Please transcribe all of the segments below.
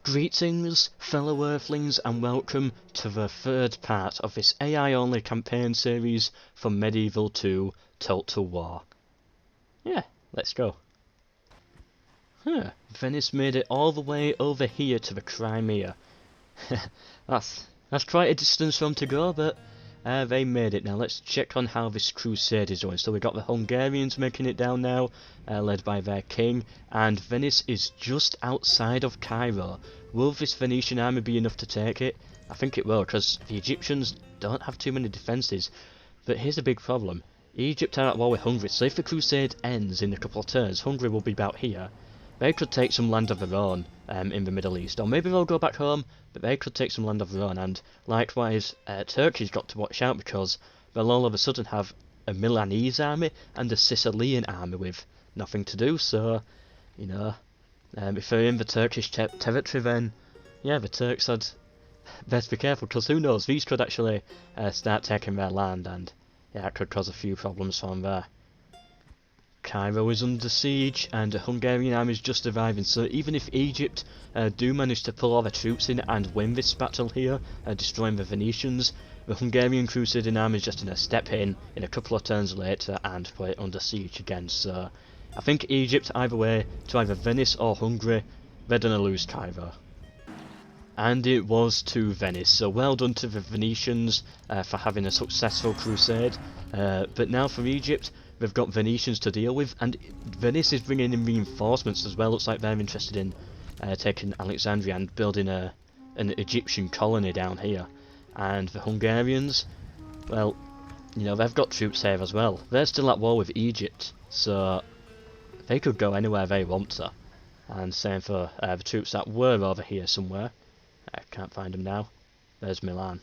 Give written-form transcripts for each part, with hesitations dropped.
Greetings, fellow earthlings, and welcome to the third part of this AI-only campaign series from Medieval 2 Total War. Yeah, let's go. Venice made it all the way over here to the Crimea. that's quite a distance from to go, but they made it. Now let's check on how this crusade is going. So we've got the Hungarians making it down now, led by their king, and Venice is just outside of Cairo. Will this Venetian army be enough to take it? I think it will, because the Egyptians don't have too many defences. But here's a big problem. Egypt are at war with Hungary, so if the crusade ends in a couple of turns, Hungary will be about here. They could take some land of their own in the Middle East, or maybe they'll go back home, but they could take some land of their own. And likewise, Turkey's got to watch out, because they'll all of a sudden have a Milanese army and a Sicilian army with nothing to do. So, you know, if they're in the Turkish territory, then yeah, the Turks had best be careful, because who knows, these could actually start taking their land, and yeah, it could cause a few problems from there. Cairo is under siege, and the Hungarian army is just arriving, so even if Egypt do manage to pull all their troops in and win this battle here, destroying the Venetians, the Hungarian crusading army is just going to step in a couple of turns later and put it under siege again. So I think Egypt, either way, to either Venice or Hungary, they're going to lose Cairo. And it was to Venice, so well done to the Venetians for having a successful crusade, but now for Egypt, they've got Venetians to deal with, and Venice is bringing in reinforcements as well. Looks like they're interested in taking Alexandria and building an Egyptian colony down here. And the Hungarians, well, you know, they've got troops here as well. They're still at war with Egypt, so they could go anywhere they want to. And same for the troops that were over here somewhere. I can't find them now. There's Milan.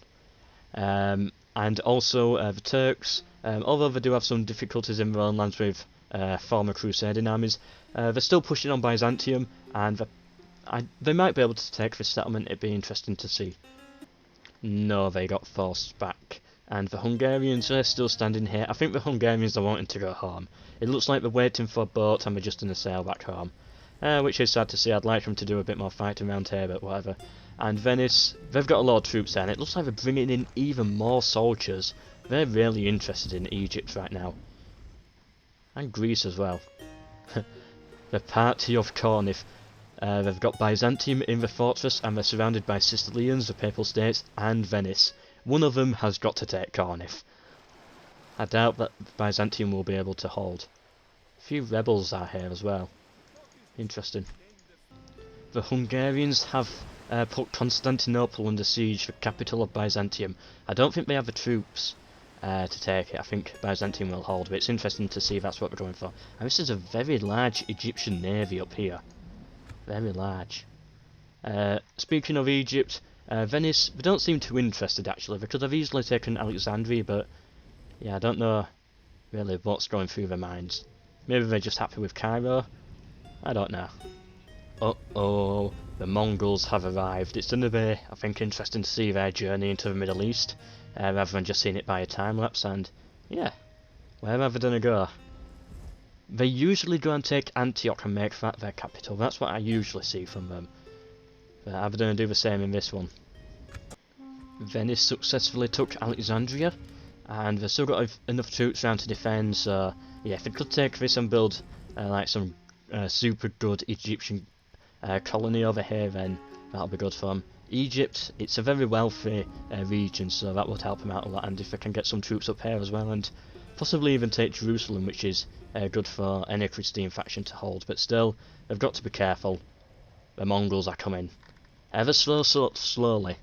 And also the Turks, although they do have some difficulties in their own lands with former crusading armies, they're still pushing on Byzantium, and they might be able to take this settlement. It'd be interesting to see. No, they got forced back. And the Hungarians are still standing here. I think the Hungarians are wanting to go home. It looks like they're waiting for a boat and they're just going to sail back home. Which is sad to see. I'd like them to do a bit more fighting around here, but whatever. And Venice, they've got a lot of troops there, and it looks like they're bringing in even more soldiers. They're really interested in Egypt right now. And Greece as well. The party of Corinth. They've got Byzantium in the fortress, and they're surrounded by Sicilians, the Papal States, and Venice. One of them has got to take Corinth. I doubt that Byzantium will be able to hold. A few rebels are here as well. Interesting. The Hungarians have put Constantinople under siege, the capital of Byzantium. I don't think they have the troops to take it. I think Byzantium will hold, but it's interesting to see if that's what we're going for. And this is a very large Egyptian navy up here. Very large. Speaking of Egypt, Venice, they don't seem too interested actually. They could have easily taken Alexandria, but yeah, I don't know really what's going through their minds. Maybe they're just happy with Cairo. I don't know. Uh-oh, the Mongols have arrived. It's going to be, I think, interesting to see their journey into the Middle East, rather than just seeing it by a time-lapse, and, yeah, where are they going to go? They usually go and take Antioch and make that their capital. That's what I usually see from them. But are they going to do the same in this one? Venice successfully took Alexandria, and they've still got enough troops around to defend, so, yeah, if they could take this and build, like, some super good Egyptian colony over here, then that'll be good for them. Egypt, it's a very wealthy region, so that would help them out a lot, and if they can get some troops up here as well, and possibly even take Jerusalem, which is good for any Christian faction to hold, but still, they've got to be careful. The Mongols are coming. Ever slowly.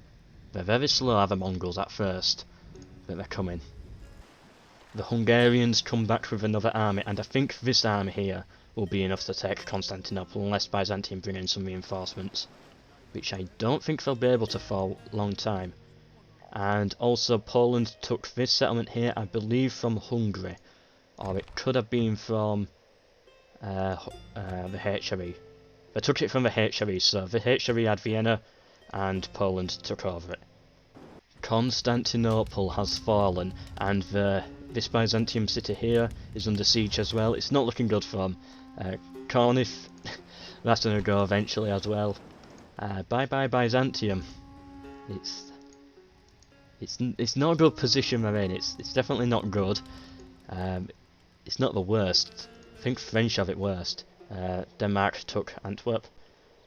They're very slow, are the Mongols at first, but they're coming. The Hungarians come back with another army, and I think this army here will be enough to take Constantinople unless Byzantium bring in some reinforcements, which I don't think they'll be able to for a long time. And also Poland took this settlement here, I believe from Hungary, or it could have been from the HRE. They took it from the HRE, so the HRE had Vienna and Poland took over it. Constantinople has fallen, and this Byzantium city here is under siege as well. It's not looking good for them. Corinth, that's going to go eventually as well. Bye bye Byzantium. It's not a good position we're in. It's definitely not good. It's not the worst. I think French have it worst. Denmark took Antwerp,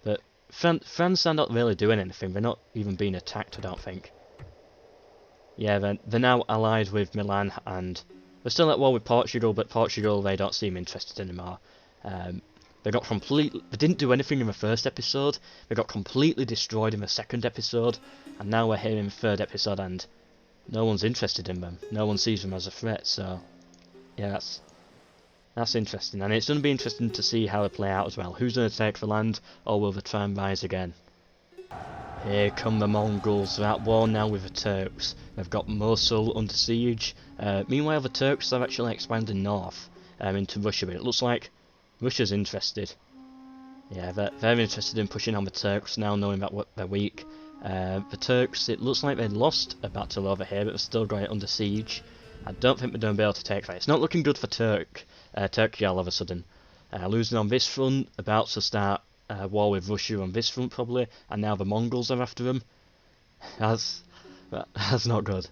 but France are not really doing anything. They're not even being attacked, I don't think. Yeah, they're now allied with Milan, and they're still at war with Portugal, but Portugal, they don't seem interested anymore. They didn't do anything in the first episode, they got completely destroyed in the second episode, and now we're here in the third episode, and no one's interested in them. No one sees them as a threat, so yeah, that's interesting, and it's going to be interesting to see how they play out as well. Who's going to take the land, or will they try and rise again? Here come the Mongols. They're at war now with the Turks. They've got Mosul under siege. Meanwhile, the Turks are actually expanding north into Russia, but it looks like Russia's interested. Yeah, they're interested in pushing on the Turks now, knowing that they're weak. The Turks, it looks like they lost a battle over here, but they've still got it under siege. I don't think they're going to be able to take that. It's not looking good for Turkey all of a sudden. Losing on this front, about to start war with Russia on this front probably, and now the Mongols are after them. That's not good.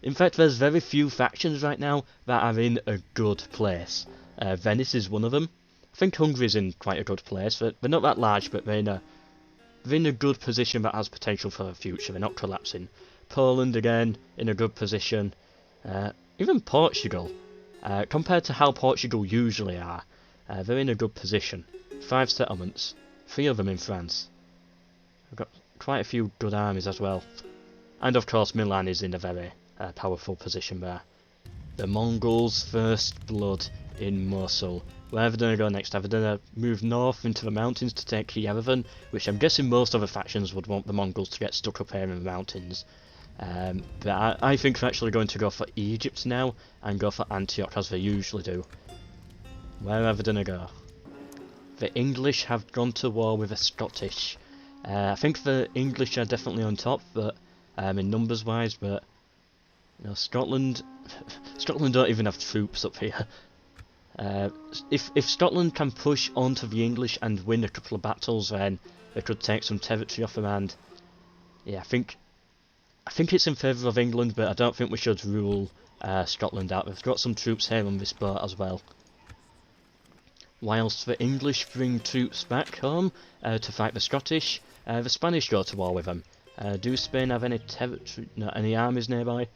In fact, there's very few factions right now that are in a good place. Venice is one of them. I think Hungary's in quite a good place. They're not that large, but they're in a good position that has potential for the future. They're not collapsing. Poland again in a good position. Even Portugal, compared to how Portugal usually are, they're in a good position. 5 settlements, 3 of them in France. We've got quite a few good armies as well. And of course Milan is in a very powerful position there. The Mongols' first blood in Mosul. Where are they going to go next? Are they going to move north into the mountains to take Yerevan? Which I'm guessing most other factions would want the Mongols to get stuck up here in the mountains. But I think they're actually going to go for Egypt now and go for Antioch as they usually do. Where are they going to go? The English have gone to war with the Scottish. I think the English are definitely on top, but in numbers wise, but you know, Scotland don't even have troops up here. If Scotland can push onto the English and win a couple of battles, then they could take some territory off them. And yeah, I think it's in favour of England, but I don't think we should rule Scotland out. We've got some troops here on this boat as well. Whilst the English bring troops back home to fight the Scottish, the Spanish go to war with them. Do Spain have any territory, any armies nearby?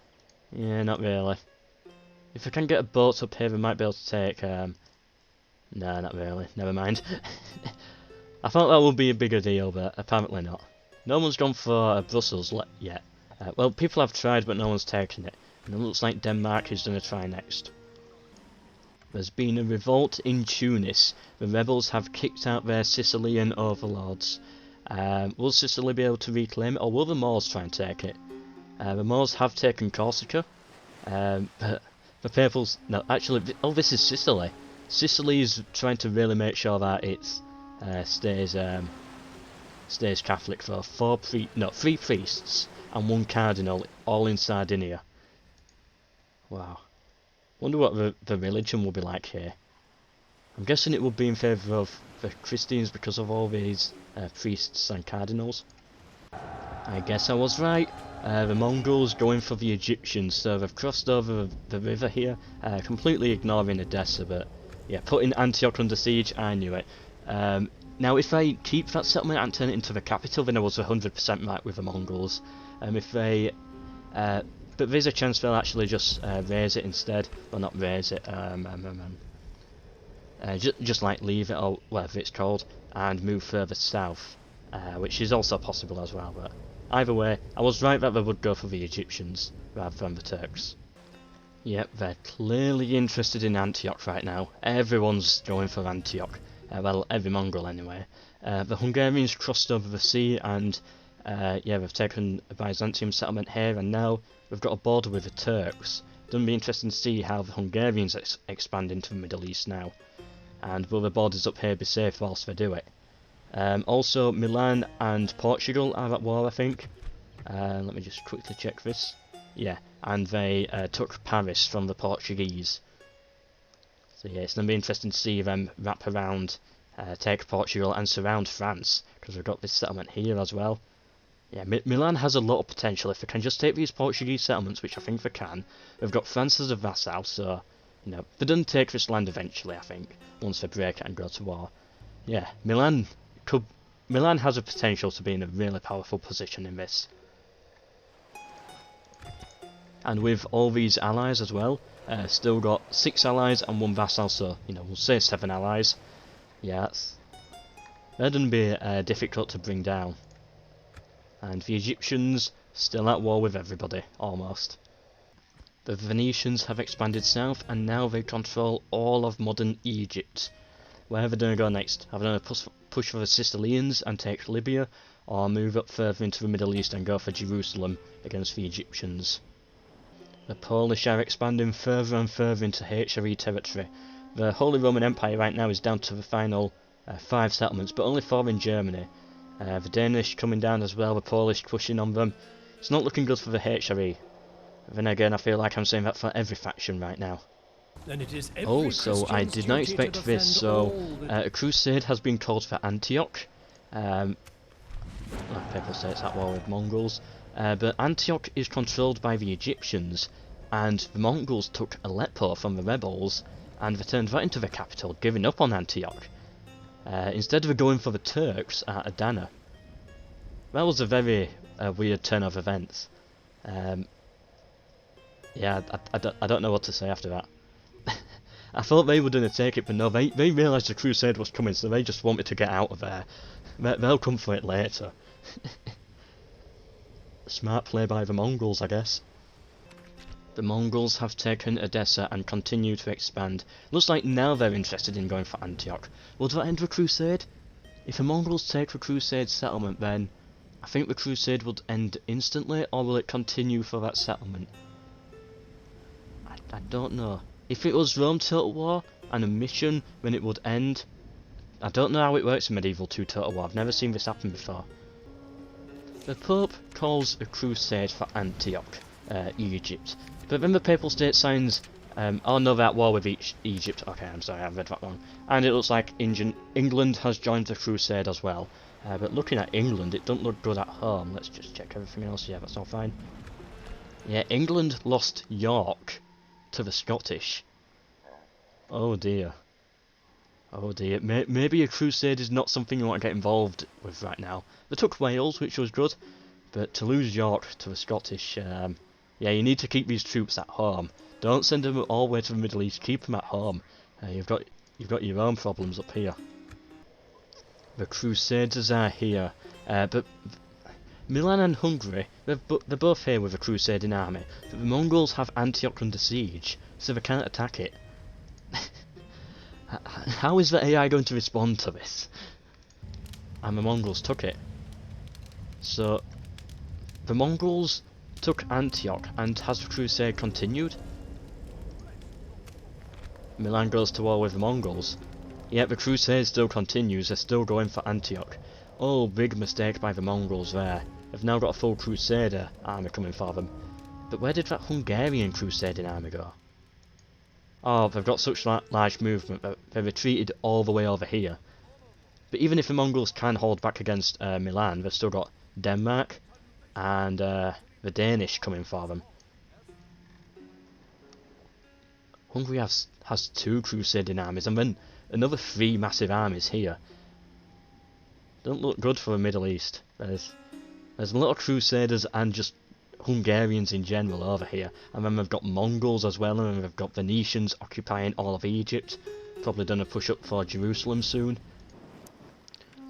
Yeah, not really. If I can get a boat up here, we might be able to take... no, not really. Never mind. I thought that would be a bigger deal, but apparently not. No one's gone for Brussels yet. Well, people have tried, but no one's taken it. And it looks like Denmark is going to try next. There's been a revolt in Tunis. The rebels have kicked out their Sicilian overlords. Will Sicily be able to reclaim it, or will the Moors try and take it? The Moors have taken Corsica, but the Papals... No, actually, oh, this is Sicily. Sicily is trying to really make sure that it stays Catholic for 3 priests and 1 cardinal, all in Sardinia. Wow. Wonder what the religion will be like here. I'm guessing it would be in favour of the Christians because of all these priests and cardinals. I guess I was right. The Mongols going for the Egyptians, so they've crossed over the river here, completely ignoring Edessa, but yeah, putting Antioch under siege, I knew it. Now if I keep that settlement and turn it into the capital, then I was 100% right with the Mongols. But there's a chance they'll actually just raise it instead, well not raise it, just like leave it, or whatever it's called, and move further south, which is also possible as well, but either way, I was right that they would go for the Egyptians rather than the Turks. Yep, they're clearly interested in Antioch right now. Everyone's going for Antioch. Well, every Mongol anyway. The Hungarians crossed over the sea and yeah, they've taken a Byzantium settlement here, and now we've got a border with the Turks. It's going to be interesting to see how the Hungarians expand into the Middle East now. And will the borders up here be safe whilst they do it? Also, Milan and Portugal are at war, I think. Let me just quickly check this. Yeah, and they took Paris from the Portuguese. So yeah, it's going to be interesting to see them wrap around take Portugal and surround France, because we've got this settlement here as well. Yeah, Milan has a lot of potential if they can just take these Portuguese settlements, which I think they can. We've got France as a vassal, so, you know, they're done take this land eventually, I think, once they break it and go to war. Yeah, Milan has a potential to be in a really powerful position in this. And with all these allies as well, still got 6 allies and 1 vassal, so, you know, we'll say 7 allies. Yeah, they're going to be difficult to bring down. And the Egyptians, still at war with everybody, almost. The Venetians have expanded south, and now they control all of modern Egypt. Where are they going to go next? Are they going to push for the Sicilians and take Libya, or move up further into the Middle East and go for Jerusalem against the Egyptians? The Polish are expanding further and further into HRE territory. The Holy Roman Empire right now is down to the final 5 settlements, but only 4 in Germany. The Danish coming down as well, the Polish pushing on them. It's not looking good for the HRE. Then again, I feel like I'm saying that for every faction right now. Oh, so I did not expect this. So, a crusade has been called for Antioch. People say it's at war with Mongols. But Antioch is controlled by the Egyptians, and the Mongols took Aleppo from the rebels, and they turned that into the capital, giving up on Antioch. Instead of going for the Turks at Adana. That was a very weird turn of events. Yeah, I don't know what to say after that. I thought they were going to take it, but no, they realised the crusade was coming, so they just wanted to get out of there. They'll come for it later. Smart play by the Mongols, I guess. The Mongols have taken Edessa and continue to expand. Looks like now they're interested in going for Antioch. Will that end the crusade? If the Mongols take the crusade settlement, then I think the crusade would end instantly, or will it continue for that settlement? I don't know. If it was Rome Total War and a mission, then it would end. I don't know how it works in Medieval 2 Total War. I've never seen this happen before. The Pope calls a crusade for Antioch, Egypt. But then the Papal State signs, oh no, they're at war with Egypt. Okay, I'm sorry, I read that wrong. And it looks like England has joined the crusade as well. But looking at England, it doesn't look good at home. Let's just check everything else. Yeah, that's all fine. Yeah, England lost York to the Scottish. Oh dear. Oh dear. Maybe a crusade is not something you want to get involved with right now. They took Wales, which was good. But to lose York to the Scottish... yeah, you need to keep these troops at home. Don't send them all the way to the Middle East. Keep them at home. You've got your own problems up here. The Crusaders are here, but Milan and Hungary, they're both here with a crusading army. But the Mongols have Antioch under siege, so they can't attack it. How is the AI going to respond to this? And the Mongols took it. So the Mongols took Antioch, and has the crusade continued? Milan goes to war with the Mongols. Yet the crusade still continues, they're still going for Antioch. Oh, big mistake by the Mongols there. They've now got a full crusader army coming for them. But where did that Hungarian crusading army go? Oh, they've got such large movement that they retreated all the way over here. But even if the Mongols can hold back against Milan, they've still got Denmark and the Danish coming for them. Hungary has 2 crusading armies and then another 3 massive armies here. Don't look good for the Middle East. There's a lot of crusaders and just Hungarians in general over here. And then we've got Mongols as well, and we've got Venetians occupying all of Egypt. Probably done a push up for Jerusalem soon.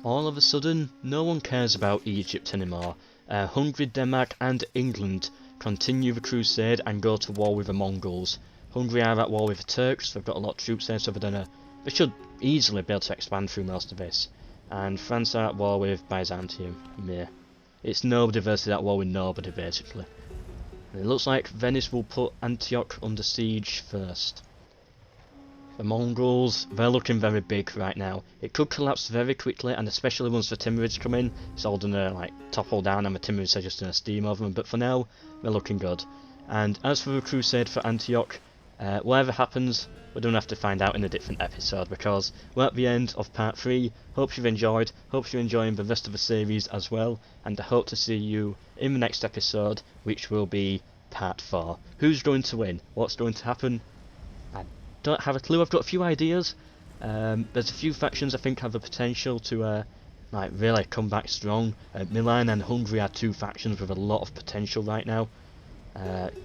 All of a sudden, no one cares about Egypt anymore. Hungary, Denmark and England continue the crusade and go to war with the Mongols. Hungary are at war with the Turks, they've got a lot of troops there, so they should easily be able to expand through most of this. And France are at war with Byzantium. Meh. It's nobody versus at war with nobody, basically. And it looks like Venice will put Antioch under siege first. The Mongols, they're looking very big right now. It could collapse very quickly, and especially once the Timurids come in, it's all gonna like topple down and the Timurids are just gonna steam over them, but for now, they're looking good. And as for the crusade for Antioch, Whatever happens, we're going to have to find out in a different episode, because we're at the end of part 3. Hope you've enjoyed, hope you're enjoying the rest of the series as well, and I hope to see you in the next episode, which will be part 4. Who's going to win? What's going to happen? I don't have a clue. I've got a few ideas. There's a few factions I think have the potential to like really come back strong. Milan and Hungary are 2 factions with a lot of potential right now.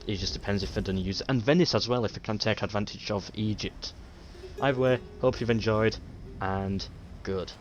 It just depends if they're going to use it. And Venice as well, if they can take advantage of Egypt. Either way, hope you've enjoyed, and good.